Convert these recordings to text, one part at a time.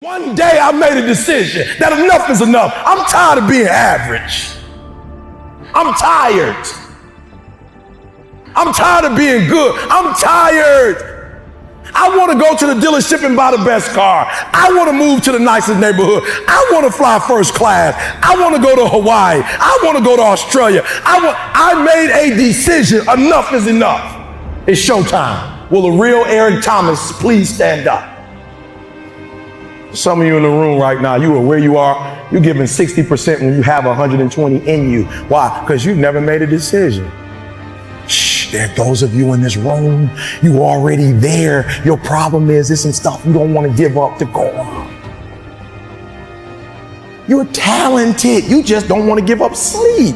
One day I made a decision that enough is enough. I'm tired of being average. I'm tired. I'm tired of being good. I'm tired. I want to go to the dealership and buy the best car. I want to move to the nicest neighborhood. I want to fly first class. I want to go to Hawaii. I want to go to Australia. I made a decision. Enough is enough. It's showtime. Will a real Eric Thomas please stand up? Some of you in the room right now, you are where you are. You're giving 60% when you have 120 in you. Why? Because you've never made a decision. Shh, there are those of you in this room, you already there. Your problem is this and stuff you don't want to give up to go on. You're talented. You just don't want to give up sleep.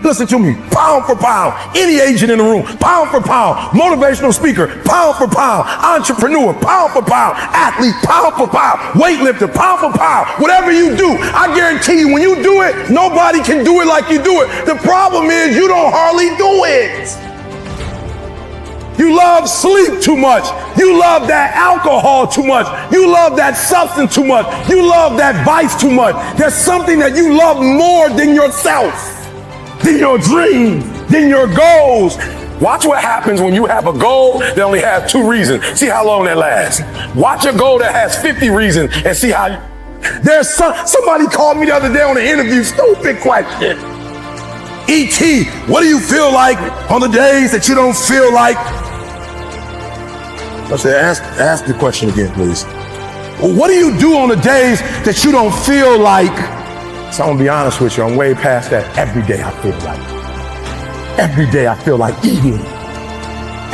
Listen to me, pound for pound, any agent in the room, pound for pound, motivational speaker, pound for pound, entrepreneur, pound for pound, athlete, pound for pound, weightlifter, pound for pound, whatever you do, I guarantee you when you do it, nobody can do it like you do it. The problem is you don't hardly do it. You love sleep too much. You love that alcohol too much. You love that substance too much. You love that vice too much. There's something that you love more than yourself, than your dreams, than your goals. Watch what happens when you have a goal that only has 2 reasons. See how long that lasts. Watch a goal that has 50 reasons and see how there's somebody called me the other day on an interview, stupid question. E.T., what do you feel like on the days that you don't feel like? I said, ask the question again, please. Well, what do you do on the days that you don't feel like? So I'm gonna be honest with you, I'm way past that. Every day I feel like. Every day I feel like eating.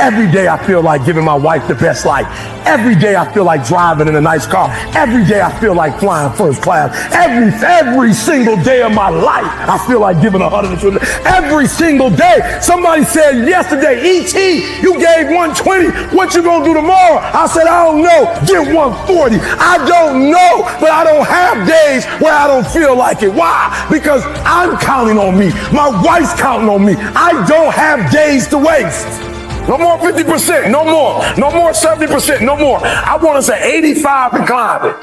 Every day I feel like giving my wife the best life. Every day I feel like driving in a nice car. Every day I feel like flying first class. Every single day of my life, I feel like giving 120. Every single day. Somebody said yesterday, E.T., you gave 120. What you gonna do tomorrow? I said, I don't know. Give 140. I don't know, but I don't have days where I don't feel like it. Why? Because I'm counting on me. My wife's counting on me. I don't have days to waste. No more 50%, no more. No more 70%, no more. I want to say 85 and climb it.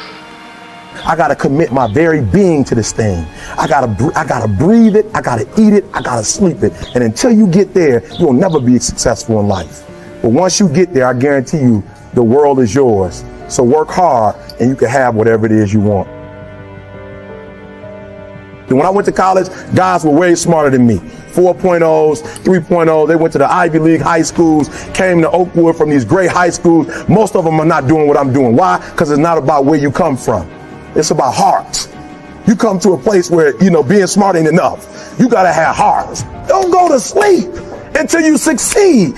I got to commit my very being to this thing. I got to breathe it. I got to eat it. I got to sleep it. And until you get there, you'll never be successful in life. But once you get there, I guarantee you, the world is yours. So work hard and you can have whatever it is you want. And when I went to college, guys were way smarter than me. 4.0s, 3.0, they went to the Ivy League high schools, came to Oakwood from these great high schools. Most of them are not doing what I'm doing. Why? Because it's not about where you come from. It's about heart. You come to a place where, being smart ain't enough. You got to have heart. Don't go to sleep until you succeed.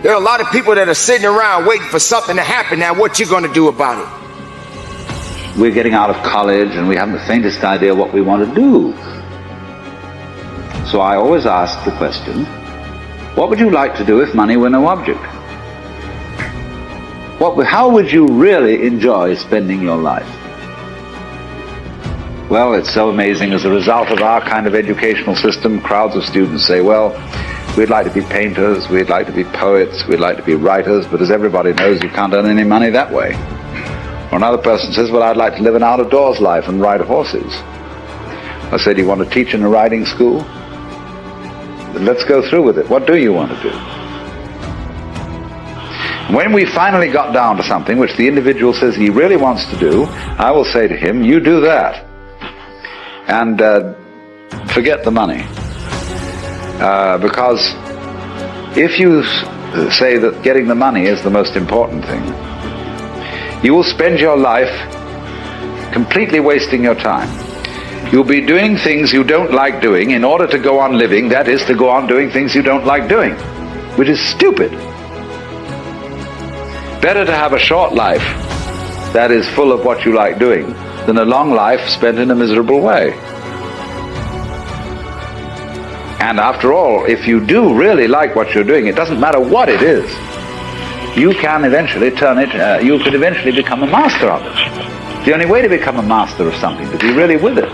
There are a lot of people that are sitting around waiting for something to happen. Now, what you going to do about it? We're getting out of college and we haven't the faintest idea what we want to do. So I always ask the question, what would you like to do if money were no object? How would you really enjoy spending your life? Well, it's so amazing. As a result of our kind of educational system, crowds of students say, well, we'd like to be painters, we'd like to be poets, we'd like to be writers, but as everybody knows, you can't earn any money that way. Or another person says, well, I'd like to live an out-of-doors life and ride horses. I said, do you want to teach in a riding school? Let's go through with it. What do you want to do? When we finally got down to something which the individual says he really wants to do, I will say to him, you do that. And forget the money. Because if you say that getting the money is the most important thing, you will spend your life completely wasting your time. You'll be doing things you don't like doing in order to go on living, that is, to go on doing things you don't like doing, which is stupid. Better to have a short life that is full of what you like doing than a long life spent in a miserable way. And after all, if you do really like what you're doing, it doesn't matter what it is, you can eventually turn it, you could eventually become a master of it. The only way to become a master of something is to be really with it.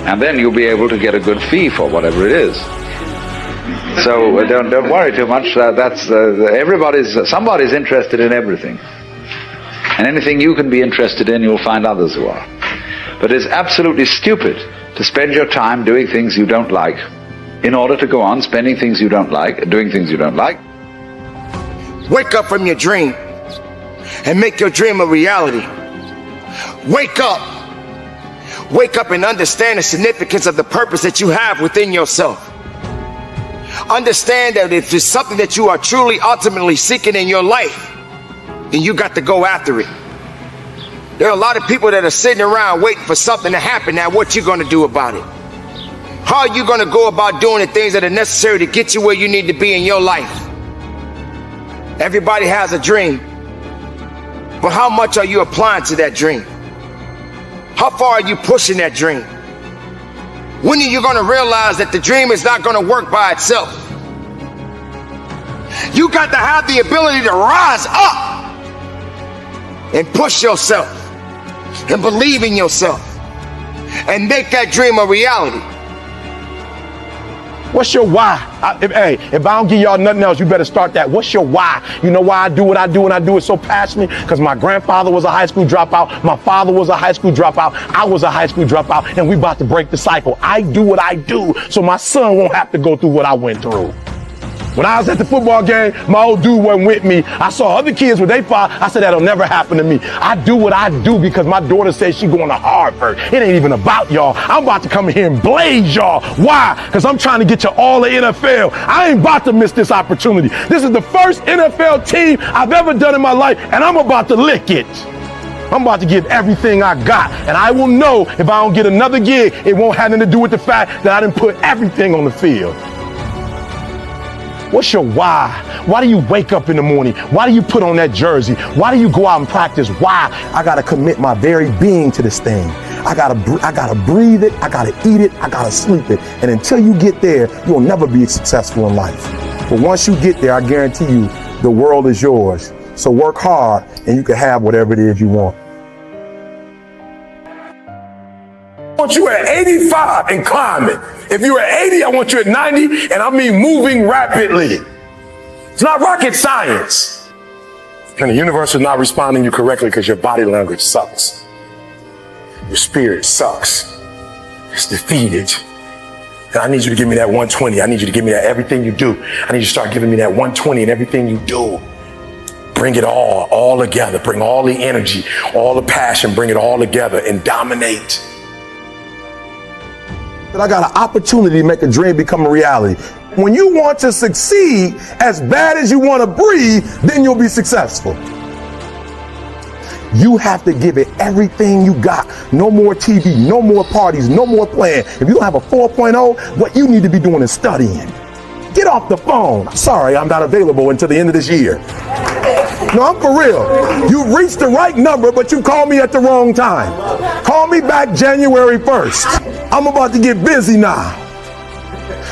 And then you'll be able to get a good fee for whatever it is. So don't worry too much. Somebody's interested in everything. And anything you can be interested in, you'll find others who are. But it's absolutely stupid to spend your time doing things you don't like in order to go on spending things you don't like and doing things you don't like. Wake up from your dream and make your dream a reality. Wake up. Wake up and understand the significance of the purpose that you have within yourself. Understand that if it's something that you are truly ultimately seeking in your life, then you got to go after it. There are a lot of people that are sitting around waiting for something to happen. Now, what you going to do about it? How are you going to go about doing the things that are necessary to get you where you need to be in your life? Everybody has a dream, but how much are you applying to that dream? How far are you pushing that dream? When are you going to realize that the dream is not going to work by itself? You got to have the ability to rise up and push yourself and believe in yourself and make that dream a reality. What's your why? If I don't give y'all nothing else, you better start that. What's your why? You know why I do what I do, and I do it so passionately? Because my grandfather was a high school dropout. My father was a high school dropout. I was a high school dropout, and we about to break the cycle. I do what I do so my son won't have to go through what I went through. When I was at the football game, my old dude wasn't with me. I saw other kids with their father. I said, that'll never happen to me. I do what I do because my daughter says she's going to Harvard. It ain't even about y'all. I'm about to come here and blaze y'all. Why? Because I'm trying to get you all the NFL. I ain't about to miss this opportunity. This is the first NFL team I've ever done in my life, and I'm about to lick it. I'm about to give everything I got, and I will know if I don't get another gig, it won't have anything to do with the fact that I didn't put everything on the field. What's your why? Why do you wake up in the morning? Why do you put on that jersey? Why do you go out and practice? Why? I gotta commit my very being to this thing. I gotta breathe it. I gotta eat it. I gotta sleep it. And until you get there, you'll never be successful in life. But once you get there, I guarantee you, the world is yours. So work hard, and you can have whatever it is you want. I want you at 85 and climbing. If you're at 80, I want you at 90, and I mean moving rapidly. It's not rocket science. And the universe is not responding to you correctly because your body language sucks. Your spirit sucks. It's defeated. And I need you to give me that 120. I need you to give me that everything you do. I need you to start giving me that 120 in everything you do. Bring it all together. Bring all the energy, all the passion, bring it all together and dominate. I got an opportunity to make a dream become a reality. When you want to succeed as bad as you want to breathe, then you'll be successful. You have to give it everything you got. No more TV, no more parties, no more playing. If you don't have a 4.0, what you need to be doing is studying. Get off the phone. Sorry, I'm not available until the end of this year. No, I'm for real. You reached the right number, but you called me at the wrong time. Call me back January 1st. I'm about to get busy now.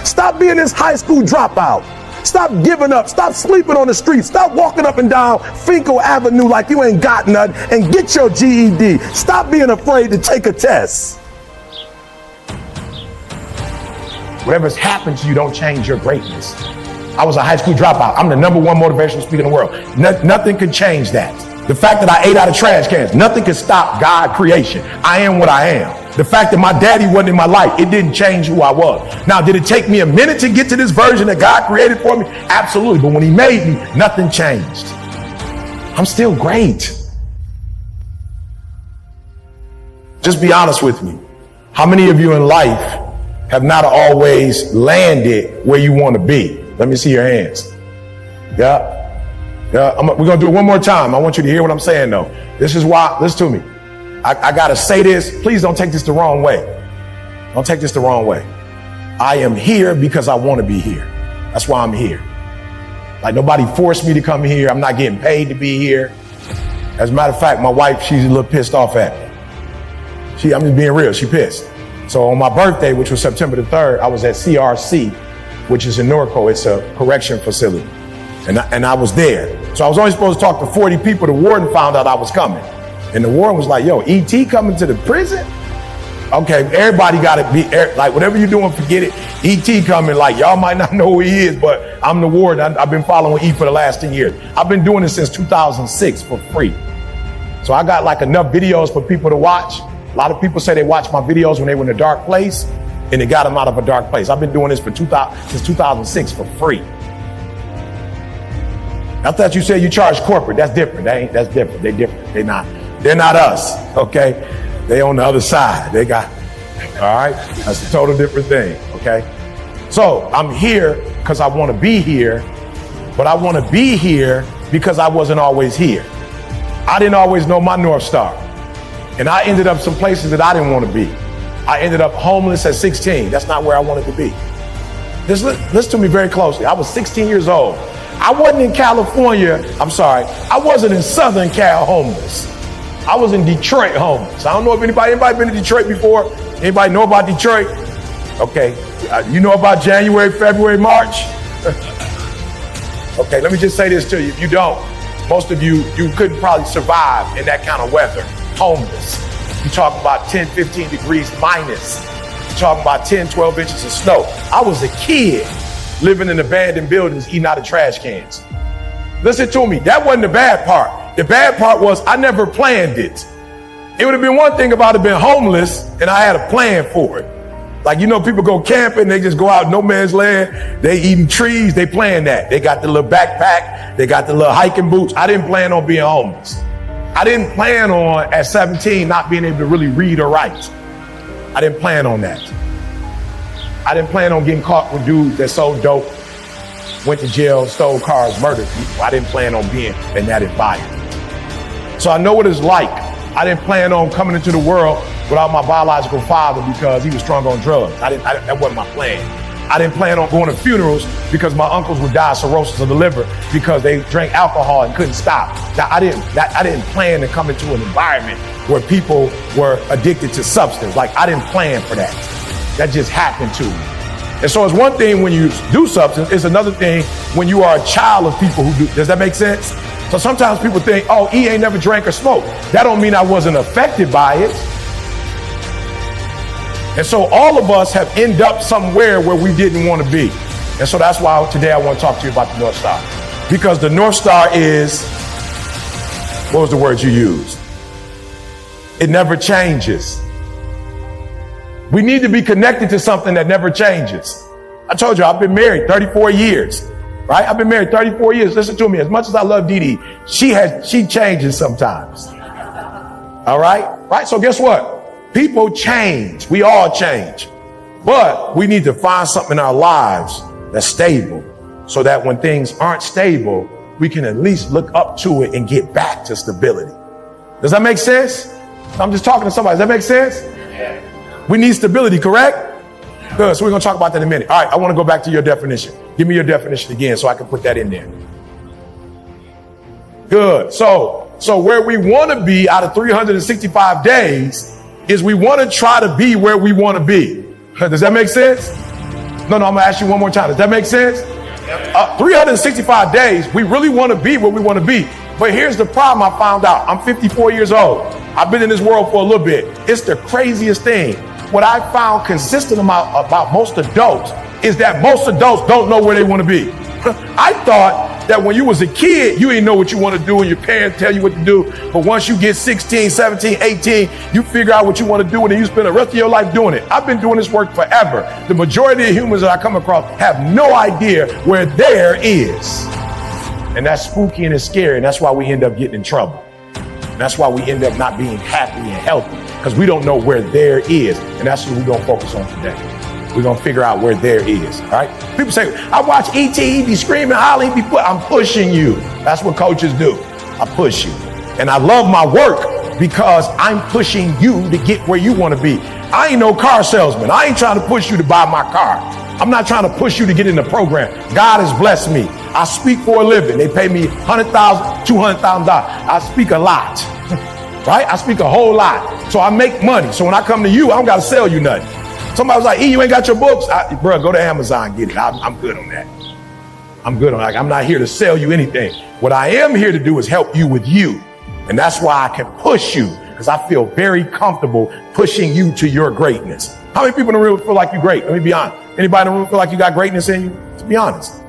Stop being this high school dropout. Stop giving up. Stop sleeping on the street. Stop walking up and down Finkel Avenue like you ain't got nothing, and get your GED. Stop being afraid to take a test. Whatever's happened to you don't change your greatness. I was a high school dropout. I'm the #1 motivational speaker in the world. Nothing could change that. The fact that I ate out of trash cans, nothing could stop God creation. I am what I am. The fact that my daddy wasn't in my life, it didn't change who I was. Now, did it take me a minute to get to this version that God created for me? Absolutely. But when he made me, nothing changed. I'm still great. Just be honest with me. How many of you in life have not always landed where you want to be? Let me see your hands. Yeah. We're going to do it one more time. I want you to hear what I'm saying, though. This is why, listen to me. I got to say this. Please don't take this the wrong way. Don't take this the wrong way. I am here because I want to be here. That's why I'm here. Like, nobody forced me to come here. I'm not getting paid to be here. As a matter of fact, my wife, she's a little pissed off at me. I'm just being real. She pissed. So on my birthday, which was September the 3rd, I was at CRC, which is in Norco. It's a correction facility. And I was there. So I was only supposed to talk to 40 people. The warden found out I was coming. And the warden was like, yo, E.T. coming to the prison? Okay, everybody got to be, like, whatever you're doing, forget it. E.T. coming, like, y'all might not know who he is, but I'm the warden. I've been following E for the last 10 years. I've been doing this since 2006 for free. So I got like enough videos for people to watch. A lot of people say they watch my videos when they were in a dark place, and it got them out of a dark place. I've been doing this since 2006 for free. I thought you said you charge corporate. That's different. That's different. They different. They're not us. Okay. They on the other side. They got, all right. That's a total different thing. Okay. So I'm here because I want to be here, but I want to be here because I wasn't always here. I didn't always know my North Star. And I ended up some places that I didn't want to be. I ended up homeless at 16. That's not where I wanted to be. Listen to me very closely. I was 16 years old. I wasn't in California. I wasn't in Southern Cal homeless. I was in Detroit homeless. I don't know if anybody been to Detroit before. Anybody know about Detroit? Okay. You know about January, February, March? Okay, let me just say this to you. If you don't, most of you couldn't probably survive in that kind of weather, homeless. You talk about 10, 15 degrees minus. You talk about 10, 12 inches of snow. I was a kid living in abandoned buildings, eating out of trash cans. Listen to me, that wasn't the bad part. The bad part was I never planned it. It would have been one thing if I'd have been homeless and I had a plan for it. Like, you know, people go camping, they just go out no man's land, they eating trees, they plan that. They got the little backpack, they got the little hiking boots. I didn't plan on being homeless. I didn't plan on, at 17, not being able to really read or write. I didn't plan on that. I didn't plan on getting caught with dudes that sold dope, went to jail, stole cars, murdered people. I didn't plan on being in that environment. So I know what it's like. I didn't plan on coming into the world without my biological father because he was strung on drugs. That wasn't my plan. I didn't plan on going to funerals because my uncles would die of cirrhosis of the liver because they drank alcohol and couldn't stop. I didn't plan to come into an environment where people were addicted to substance. Like, I didn't plan for that. That just happened to me. And so it's one thing when you do substance, it's another thing when you are a child of people who do. Does that make sense? So sometimes people think, oh, E ain't never drank or smoked. That don't mean I wasn't affected by it. And so all of us have ended up somewhere where we didn't want to be. And so that's why today I want to talk to you about the North Star. Because the North Star is, what was the word you used? It never changes. We need to be connected to something that never changes. I told you, I've been married 34 years, right? I've been married 34 years. Listen to me. As much as I love Dee Dee, she changes sometimes. All right? Right? So guess what? People change. We all change. But we need to find something in our lives that's stable so that when things aren't stable, we can at least look up to it and get back to stability. Does that make sense? I'm just talking to somebody. Does that make sense? Yeah. We need stability, correct? Good. So we're going to talk about that in a minute. All right. I want to go back to your definition. Give me your definition again so I can put that in there. Good. So where we want to be out of 365 days is we want to try to be where we want to be. Does that make sense? No, I'm going to ask you one more time. Does that make sense? 365 days, we really want to be where we want to be. But here's the problem I found out. I'm 54 years old. I've been in this world for a little bit. It's the craziest thing. What I found consistent about most adults is that most adults don't know where they want to be. I thought that when you was a kid, you didn't know what you want to do and your parents tell you what to do. But once you get 16, 17, 18, you figure out what you want to do and then you spend the rest of your life doing it. I've been doing this work forever. The majority of humans that I come across have no idea where there is. And that's spooky and it's scary. And that's why we end up getting in trouble. And that's why we end up not being happy and healthy, because we don't know where there is. And that's what we're going to focus on today. We're going to figure out where there is. All right. People say, I watch E.T., he be screaming, hollering, I'm pushing you. That's what coaches do. I push you. And I love my work because I'm pushing you to get where you want to be. I ain't no car salesman. I ain't trying to push you to buy my car. I'm not trying to push you to get in the program. God has blessed me. I speak for a living. They pay me $100,000, $200,000. I speak a lot, right? I speak a whole lot. So I make money. So when I come to you, I don't got to sell you nothing. Somebody was like, E, you ain't got your books? Bro, go to Amazon, get it. I'm good on that. I'm good on that. I'm not here to sell you anything. What I am here to do is help you with you. And that's why I can push you, because I feel very comfortable pushing you to your greatness. How many people in the room feel like you're great? Let me be honest. Anybody in the room feel like you got greatness in you? To be honest.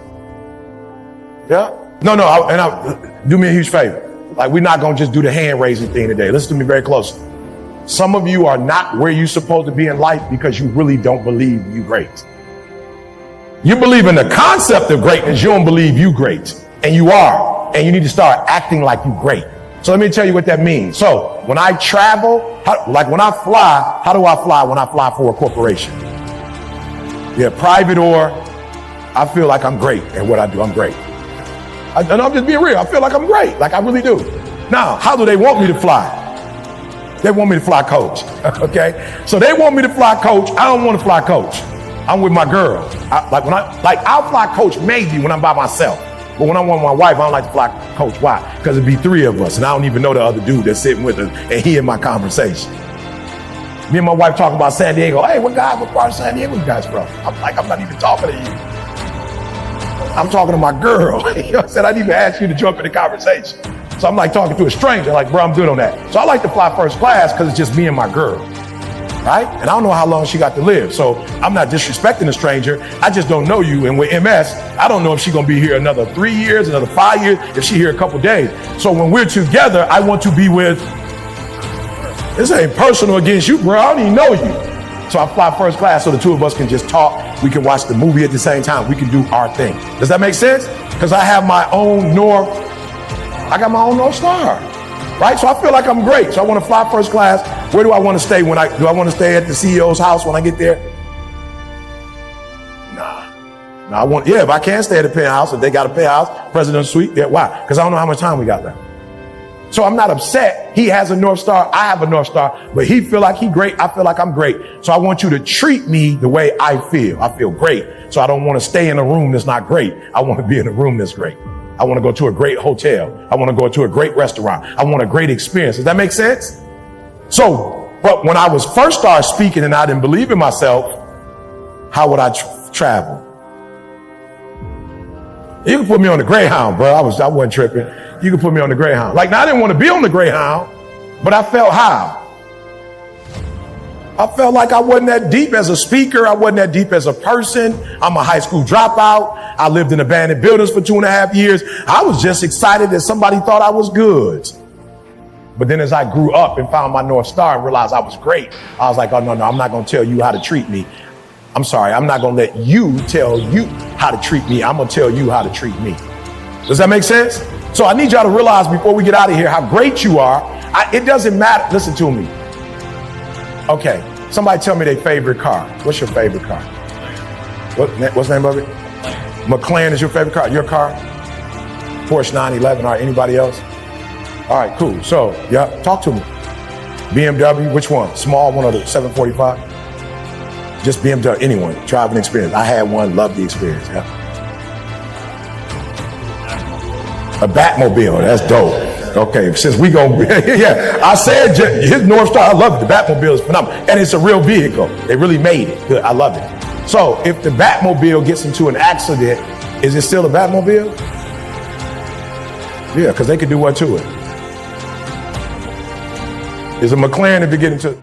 Yeah? No, do me a huge favor. Like, we're not going to just do the hand raising thing today. Listen to me very closely. Some of you are not where you're supposed to be in life because you really don't believe you great. You believe in the concept of greatness. You don't believe you great. And you are. And you need to start acting like you great. So let me tell you what that means. So when I travel, like when I fly, how do I fly when I fly for a corporation? Yeah, private or I feel like I'm great at what I do. I'm great. And I'm just being real. I feel like I'm great. Like I really do. Now, how do they want me to fly? They want me to fly coach. Okay. So they want me to fly coach. I don't want to fly coach. I'm with my girl. I'll fly coach maybe when I'm by myself. But when I'm with my wife, I don't like to fly coach. Why? Because it'd be three of us, and I don't even know the other dude that's sitting with us, and he in my conversation. Me and my wife talking about San Diego. Hey, what part of San Diego you guys from? I'm not even talking to you. I'm talking to my girl. You know what I'm saying? I didn't even ask you to jump in the conversation. So I'm like talking to a stranger, like, bro, I'm good on that. So I like to fly first class because it's just me and my girl. Right? And I don't know how long she got to live. So I'm not disrespecting a stranger. I just don't know you. And with MS, I don't know if she's going to be here another 3 years, another 5 years, if she here a couple days. So when we're together, I want to be with, this ain't personal against you, bro. I don't even know you. So I fly first class so the two of us can just talk. We can watch the movie at the same time. We can do our thing. Does that make sense? Because I have my own North Star. Right? So I feel like I'm great. So I want to fly first class. Where do I want to stay do I want to stay at the CEO's house when I get there? Nah. If I can stay at a penthouse, if they got a penthouse, president's suite, yeah, why? Because I don't know how much time we got left. So I'm not upset. He has a North Star. I have a North Star, but he feel like he great. I feel like I'm great. So I want you to treat me the way I feel. I feel great. So I don't want to stay in a room that's not great. I want to be in a room that's great. I want to go to a great hotel. I want to go to a great restaurant. I want a great experience. Does that make sense? So, but when I was first started speaking and I didn't believe in myself, how would I travel? You can put me on the Greyhound, bro. I wasn't tripping. You can put me on the Greyhound. Like, now I didn't want to be on the Greyhound, but I felt how? I felt like I wasn't that deep as a speaker. I wasn't that deep as a person. I'm a high school dropout. I lived in abandoned buildings for 2.5 years. I was just excited that somebody thought I was good. But then as I grew up and found my North Star and realized I was great, I was like, oh, no, I'm not going to tell you how to treat me. I'm sorry. I'm not going to let you tell you how to treat me. I'm going to tell you how to treat me. Does that make sense? So I need y'all to realize before we get out of here how great you are. It doesn't matter. Listen to me. Okay. Somebody tell me their favorite car. What's your favorite car? What's the name of it? McLaren is your favorite car? Your car? Porsche 911. All right. Anybody else? All right, cool. So, yeah, talk to me. BMW, which one? Small one or the 745? Just BMW, anyone. Driving experience. I had one, loved the experience. Yeah. A Batmobile, that's dope. Okay, since we gonna, yeah, I said his North Star, I love it. The Batmobile is phenomenal. And it's a real vehicle. They really made it. Good, I love it. So if the Batmobile gets into an accident, is it still a Batmobile? Yeah, because they could do what to it? Is a McLaren if you get into